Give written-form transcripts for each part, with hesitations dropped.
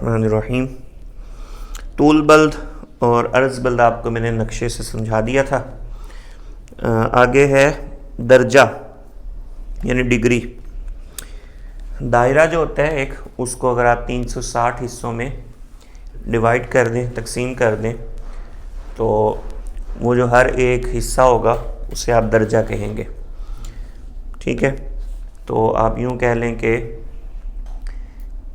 الرحمن الرحیم۔ طول بلد اور عرض بلد آپ کو میں نے نقشے سے سمجھا دیا تھا۔ آگے ہے درجہ یعنی ڈگری۔ دائرہ جو ہوتا ہے ایک، اس کو اگر آپ 360 حصوں میں ڈیوائڈ کر دیں، تقسیم کر دیں، تو وہ جو ہر ایک حصہ ہوگا اسے آپ درجہ کہیں گے، ٹھیک ہے؟ تو آپ یوں کہہ لیں کہ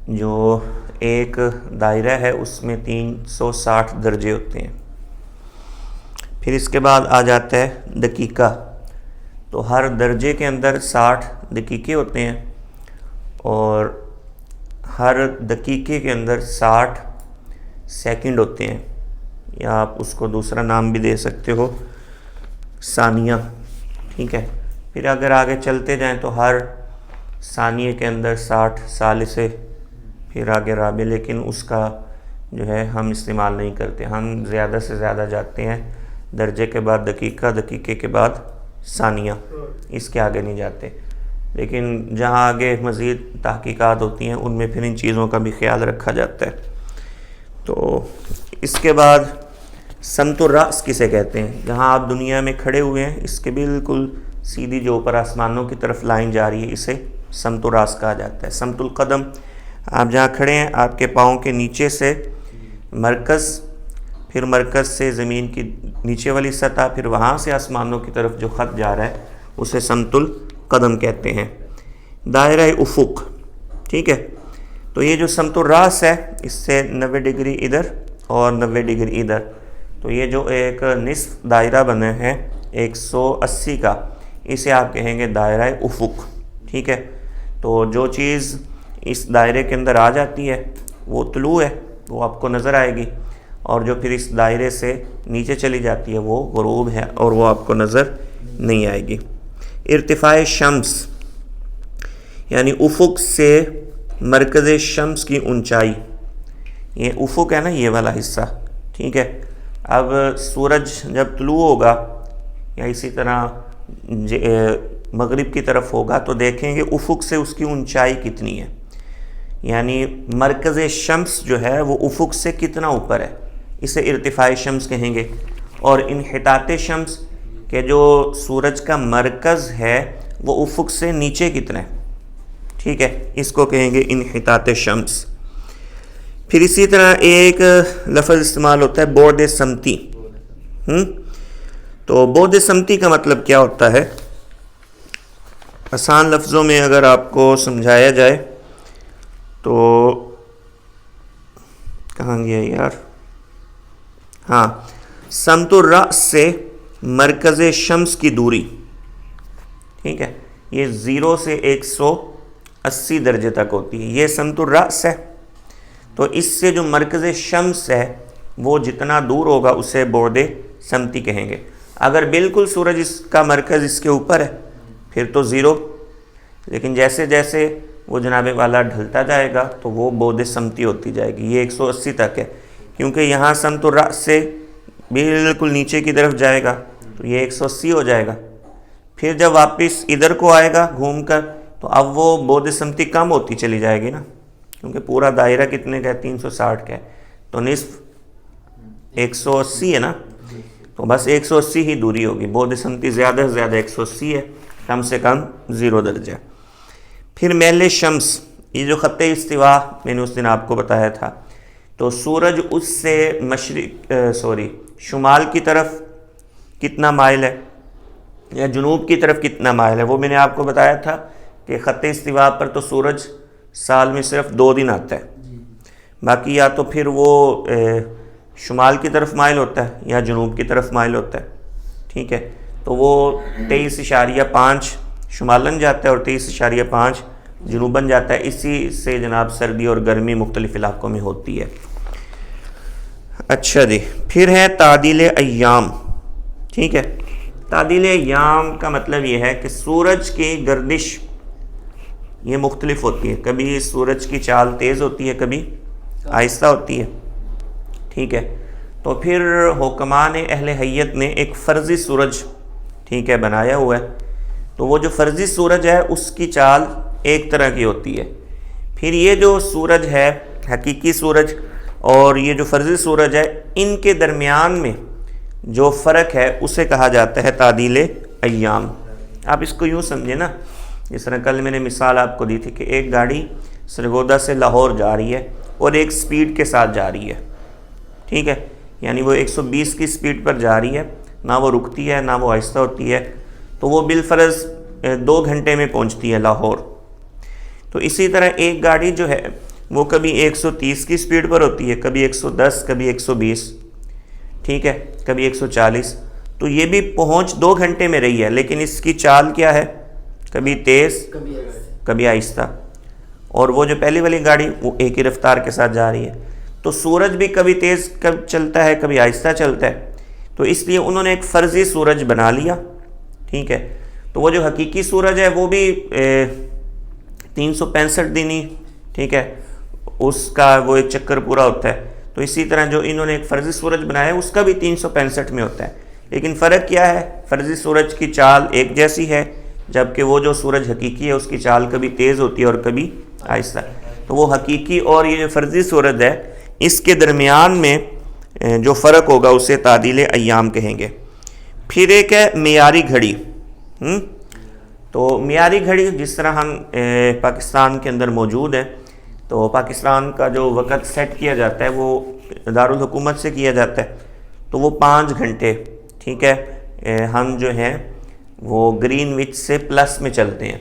جو ایک دائرہ ہے اس میں 360 درجے ہوتے ہیں۔ پھر اس کے بعد آ جاتا ہے دقیقہ، تو ہر درجے کے اندر 60 دقیقے ہوتے ہیں اور ہر دقیقے کے اندر 60 سیکنڈ ہوتے ہیں، یا آپ اس کو دوسرا نام بھی دے سکتے ہو، ثانیہ، ٹھیک ہے؟ پھر اگر آگے چلتے جائیں تو ہر ثانیے کے اندر 60 ثالثے، پھر آگے رابع، لیکن اس کا جو ہے ہم استعمال نہیں کرتے، ہم زیادہ سے زیادہ جاتے ہیں درجے کے بعد دقیقہ، دقیقے کے بعد ثانیہ، اس کے آگے نہیں جاتے۔ لیکن جہاں آگے مزید تحقیقات ہوتی ہیں ان میں پھر ان چیزوں کا بھی خیال رکھا جاتا ہے۔ تو اس کے بعد سمت الرأس کسے کہتے ہیں؟ جہاں آپ دنیا میں کھڑے ہوئے ہیں، اس کے بالکل سیدھی جو اوپر آسمانوں کی طرف لائن جا رہی ہے، اسے سمت الرأس کہا جاتا ہے۔ سمت القدم، آپ جہاں کھڑے ہیں آپ کے پاؤں کے نیچے سے مرکز، پھر مرکز سے زمین کی نیچے والی سطح، پھر وہاں سے آسمانوں کی طرف جو خط جا رہا ہے اسے سمت القدم کہتے ہیں۔ دائرہ افق، ٹھیک ہے؟ تو یہ جو سمت الرأس ہے اس سے 90 ڈگری ادھر اور 90 ڈگری ادھر، تو یہ جو ایک نصف دائرہ بنا ہے 180 کا، اسے آپ کہیں گے دائرہ افق، ٹھیک ہے؟ تو جو چیز اس دائرے کے اندر آ جاتی ہے وہ طلوع ہے، وہ آپ کو نظر آئے گی، اور جو پھر اس دائرے سے نیچے چلی جاتی ہے وہ غروب ہے اور وہ آپ کو نظر نہیں آئے گی۔ ارتفاع شمس یعنی افق سے مرکز شمس کی اونچائی، یہ افق ہے نا، یہ والا حصہ، ٹھیک ہے؟ اب سورج جب طلوع ہوگا یا اسی طرح مغرب کی طرف ہوگا تو دیکھیں گے افق سے اس کی اونچائی کتنی ہے، یعنی مرکز شمس جو ہے وہ افق سے کتنا اوپر ہے، اسے ارتفاع شمس کہیں گے۔ اور انحطاط شمس کہ جو سورج کا مرکز ہے وہ افق سے نیچے کتنا ہے، ٹھیک ہے؟ اس کو کہیں گے انحطاط شمس۔ پھر اسی طرح ایک لفظ استعمال ہوتا ہے بعد سمتی۔ تو بعد سمتی کا مطلب کیا ہوتا ہے؟ آسان لفظوں میں اگر آپ کو سمجھایا جائے تو کہاں گیا یار، ہاں، سمت الرأس سے مرکز شمس کی دوری، ٹھیک ہے؟ یہ 0 سے 180 درجے تک ہوتی ہے، یہ سمت الرأس ہے۔ تو اس سے جو مرکز شمس ہے وہ جتنا دور ہوگا اسے بعد سمتی کہیں گے۔ اگر بالکل سورج اس کا مرکز اس کے اوپر ہے پھر تو 0، لیکن جیسے جیسے وہ جناب والا ڈھلتا جائے گا تو وہ بعد سمتی ہوتی جائے گی، یہ 180 تک ہے، کیونکہ یہاں سمت الرأس سے بالکل نیچے کی طرف جائے گا تو یہ 180 ہو جائے گا۔ پھر جب واپس ادھر کو آئے گا گھوم کر تو اب وہ بعد سمتی کم ہوتی چلی جائے گی نا، کیونکہ پورا دائرہ کتنے کا ہے، 360 کا ہے، تو نصف 180 ہے نا، تو بس 180 ہی دوری ہوگی، بعد سمتی زیادہ سے زیادہ 180 ہے، کم سے کم 0 درجہ۔ پھر میل شمس، یہ جو خط استوا میں نے اس دن آپ کو بتایا تھا، تو سورج اس سے شمال کی طرف کتنا مائل ہے یا جنوب کی طرف کتنا مائل ہے، وہ میں نے آپ کو بتایا تھا کہ خط استوا پر تو سورج سال میں صرف 2 دن آتا ہے، باقی یا تو پھر وہ شمال کی طرف مائل ہوتا ہے یا جنوب کی طرف مائل ہوتا ہے، ٹھیک ہے؟ تو وہ 23.5 شمالن جاتا ہے اور 23.5 جنوباً جاتا ہے، اسی سے جناب سردی اور گرمی مختلف علاقوں میں ہوتی ہے۔ اچھا جی، پھر ہے تعدیل ایام، ٹھیک ہے؟ تعدیل ایام کا مطلب یہ ہے کہ سورج کی گردش یہ مختلف ہوتی ہے، کبھی سورج کی چال تیز ہوتی ہے، کبھی آہستہ ہوتی ہے، ٹھیک ہے؟ تو پھر حکمان اہل حیت نے ایک فرضی سورج، ٹھیک ہے، بنایا ہوا ہے، تو وہ جو فرضی سورج ہے اس کی چال ایک طرح کی ہوتی ہے۔ پھر یہ جو سورج ہے حقیقی سورج اور یہ جو فرضی سورج ہے، ان کے درمیان میں جو فرق ہے اسے کہا جاتا ہے تعدیل ایام۔ آپ اس کو یوں سمجھیں نا، جس طرح کل میں نے مثال آپ کو دی تھی کہ ایک گاڑی سرگودا سے لاہور جا رہی ہے اور ایک سپیڈ کے ساتھ جا رہی ہے، ٹھیک ہے، یعنی وہ 120 کی سپیڈ پر جا رہی ہے، نہ وہ رکتی ہے نہ وہ آہستہ ہوتی ہے، تو وہ بالفرض 2 گھنٹے میں پہنچتی ہے لاہور۔ تو اسی طرح ایک گاڑی جو ہے وہ کبھی 130 کی سپیڈ پر ہوتی ہے، کبھی 110، کبھی 120، ٹھیک ہے، کبھی 140، تو یہ بھی پہنچ 2 گھنٹے میں رہی ہے، لیکن اس کی چال کیا ہے، کبھی تیز کبھی آہستہ۔ اور وہ جو پہلی والی گاڑی وہ ایک ہی رفتار کے ساتھ جا رہی ہے۔ تو سورج بھی کبھی تیز چلتا ہے کبھی آہستہ چلتا ہے، تو اس لیے انہوں نے ایک فرضی سورج بنا لیا، ٹھیک ہے۔ تو وہ جو حقیقی سورج ہے وہ بھی 365 دن ہی، ٹھیک ہے، اس کا وہ ایک چکر پورا ہوتا ہے۔ تو اسی طرح جو انہوں نے ایک فرضی سورج بنایا ہے اس کا بھی 365 میں ہوتا ہے، لیکن فرق کیا ہے، فرضی سورج کی چال ایک جیسی ہے، جبکہ وہ جو سورج حقیقی ہے اس کی چال کبھی تیز ہوتی ہے اور کبھی آہستہ۔ تو وہ حقیقی اور یہ جو فرضی سورج ہے اس کے درمیان میں جو فرق ہوگا اسے تعدیل ایام کہیں گے۔ پھر ایک ہے معیاری گھڑی۔ تو معیاری گھڑی جس طرح ہم پاکستان کے اندر موجود ہیں، تو پاکستان کا جو وقت سیٹ کیا جاتا ہے وہ دارالحکومت سے کیا جاتا ہے، تو وہ 5 گھنٹے، ٹھیک ہے، ہم جو ہیں وہ گرین وچ سے پلس میں چلتے ہیں،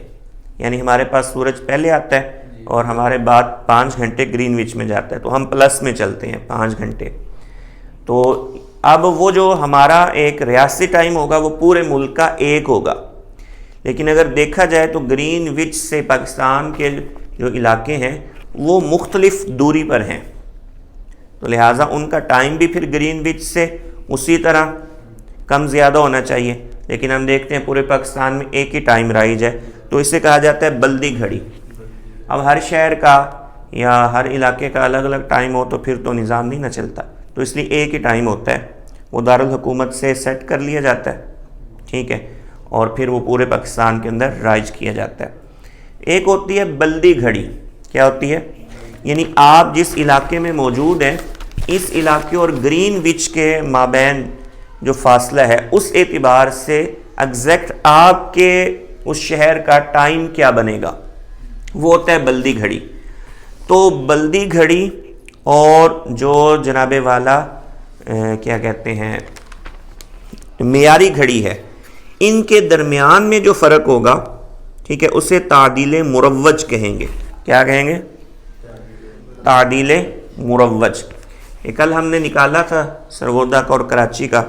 یعنی ہمارے پاس سورج پہلے آتا ہے اور ہمارے بعد 5 گھنٹے گرین وچ میں جاتا ہے، تو ہم پلس میں چلتے ہیں 5 گھنٹے۔ تو اب وہ جو ہمارا ایک ریاستی ٹائم ہوگا وہ پورے ملک کا ایک ہوگا، لیکن اگر دیکھا جائے تو گرین وچ سے پاکستان کے جو علاقے ہیں وہ مختلف دوری پر ہیں، تو لہٰذا ان کا ٹائم بھی پھر گرین وچ سے اسی طرح کم زیادہ ہونا چاہیے، لیکن ہم دیکھتے ہیں پورے پاکستان میں ایک ہی ٹائم رائج ہے، تو اسے کہا جاتا ہے بلدی گھڑی۔ اب ہر شہر کا یا ہر علاقے کا الگ الگ ٹائم ہو تو پھر تو نظام نہیں نہ چلتا، تو اس لیے ایک ہی ٹائم ہوتا ہے، وہ دارالحکومت سے سیٹ کر لیا جاتا ہے، ٹھیک ہے، اور پھر وہ پورے پاکستان کے اندر رائج کیا جاتا ہے۔ ایک ہوتی ہے بلدی گھڑی۔ کیا ہوتی ہے؟ یعنی آپ جس علاقے میں موجود ہیں اس علاقے اور گرین وچ کے مابین جو فاصلہ ہے اس اعتبار سے ایگزیکٹ آپ کے اس شہر کا ٹائم کیا بنے گا، وہ ہوتا ہے بلدی گھڑی۔ تو بلدی گھڑی اور جو جناب والا کیا کہتے ہیں معیاری گھڑی ہے، ان کے درمیان میں جو فرق ہوگا، ٹھیک ہے، اسے تعدیل مروج کہیں گے۔ کیا کہیں گے؟ تعدیل مروج۔ یہ کل ہم نے نکالا تھا سرگودا کا اور کراچی کا،